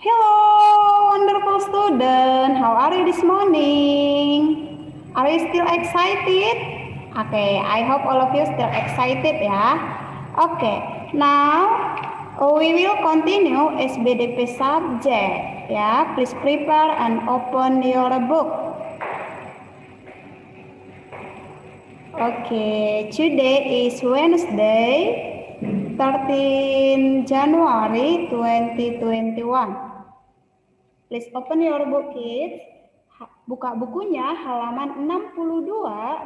Hello, wonderful student. How are you this morning? Are you still excited? Okay, I hope all of you still excited ya. Okay, now we will continue SBDP subject ya. Please prepare and open your book. Okay, today is Wednesday, 13 January 2021. Please open your book, kids. Buka bukunya halaman 62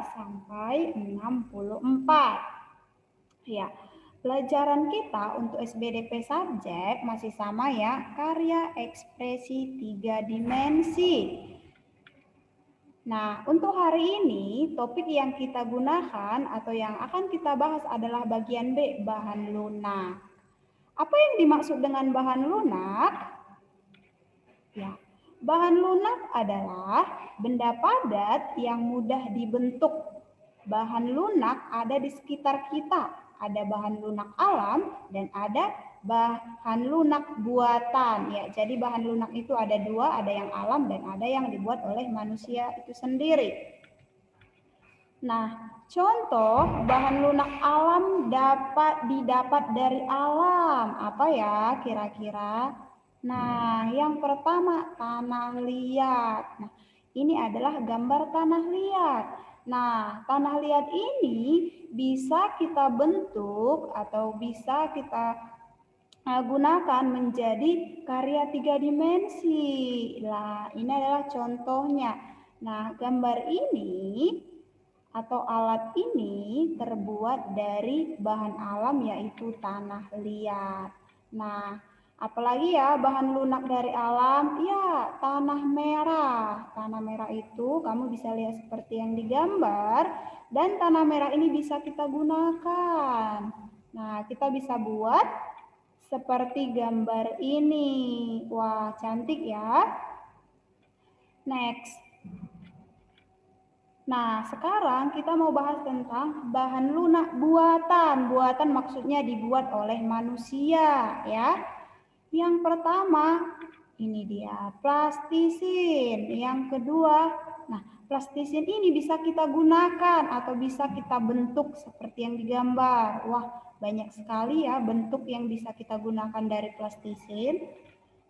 sampai 64. Ya, pelajaran kita untuk SBDP subjek masih sama ya, karya ekspresi 3 dimensi. Nah, untuk hari ini topik yang kita gunakan atau yang akan kita bahas adalah bagian B, bahan lunak. Apa yang dimaksud dengan bahan lunak? Ya, bahan lunak adalah benda padat yang mudah dibentuk. Bahan lunak ada di sekitar kita. Ada bahan lunak alam dan ada bahan lunak buatan. Ya, jadi bahan lunak itu ada dua, ada yang alam dan ada yang dibuat oleh manusia itu sendiri. Nah, contoh bahan lunak alam dapat didapat dari alam. Apa ya kira-kira? Nah, yang pertama tanah liat. Nah, ini adalah gambar tanah liat. Nah, tanah liat ini bisa kita bentuk atau bisa kita gunakan menjadi karya 3 dimensi. Nah, ini adalah contohnya. Nah, gambar ini atau alat ini terbuat dari bahan alam yaitu tanah liat. Nah, apalagi ya bahan lunak dari alam? Ya, tanah merah. Tanah merah itu kamu bisa lihat seperti yang digambar dan tanah merah ini bisa kita gunakan. Nah, kita bisa buat seperti gambar ini. Wah, cantik ya. Next. Nah, sekarang kita mau bahas tentang bahan lunak buatan. Buatan maksudnya dibuat oleh manusia, ya. Yang pertama, ini dia plastisin. Yang kedua, nah, plastisin ini bisa kita gunakan atau bisa kita bentuk seperti yang digambar. Wah, banyak sekali ya bentuk yang bisa kita gunakan dari plastisin.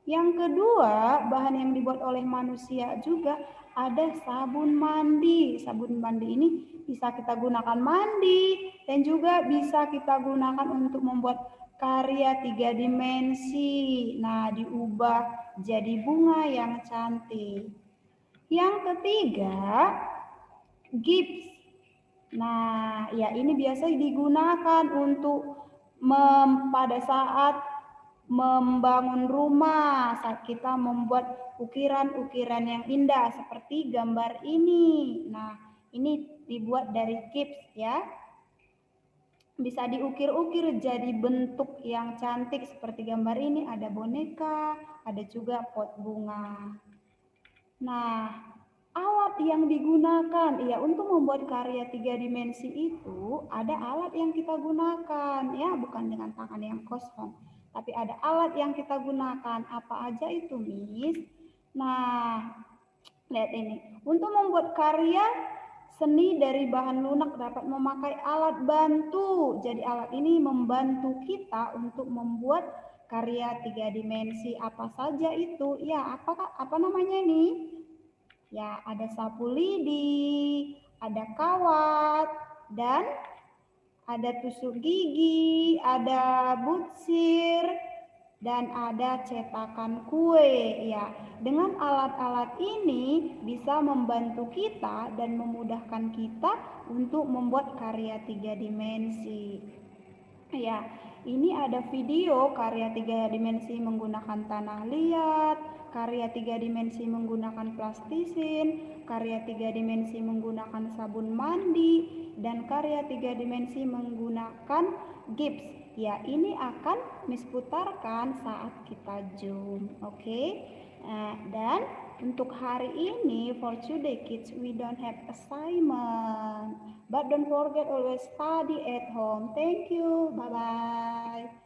Yang kedua, bahan yang dibuat oleh manusia juga ada sabun mandi. Sabun mandi ini bisa kita gunakan mandi dan juga bisa kita gunakan untuk membuat karya 3 dimensi. Nah, diubah jadi bunga yang cantik. Yang ketiga, gips. Nah, ya ini biasa digunakan untuk pada saat membangun rumah, saat kita membuat ukiran-ukiran yang indah seperti gambar ini. Nah, ini dibuat dari gips ya. Bisa diukir-ukir jadi bentuk yang cantik seperti gambar ini. Ada boneka, ada juga pot bunga. Nah, alat yang digunakan, ya untuk membuat karya 3 dimensi itu ada alat yang kita gunakan, ya bukan dengan tangan yang kosong. Tapi ada alat yang kita gunakan. Apa aja itu, Miss? Nah, lihat ini. Untuk membuat karya seni dari bahan lunak dapat memakai alat bantu. Jadi alat ini membantu kita untuk membuat karya 3 dimensi. Apa saja itu? Ya, apa namanya ini? Ya, ada sapu lidi, ada kawat, dan ada tusuk gigi, ada butsir, dan ada cetakan kue. Ya, dengan alat-alat ini bisa membantu kita dan memudahkan kita untuk membuat karya 3 dimensi. Ya, ini ada video karya 3 dimensi menggunakan tanah liat, karya 3 dimensi menggunakan plastisin, karya 3 dimensi menggunakan sabun mandi, dan karya 3 dimensi menggunakan gips. Ya, ini akan Miss putarkan saat kita zoom. Oke. Dan untuk hari ini, for today kids, we don't have assignment. But don't forget always study at home. Thank you. Bye-bye.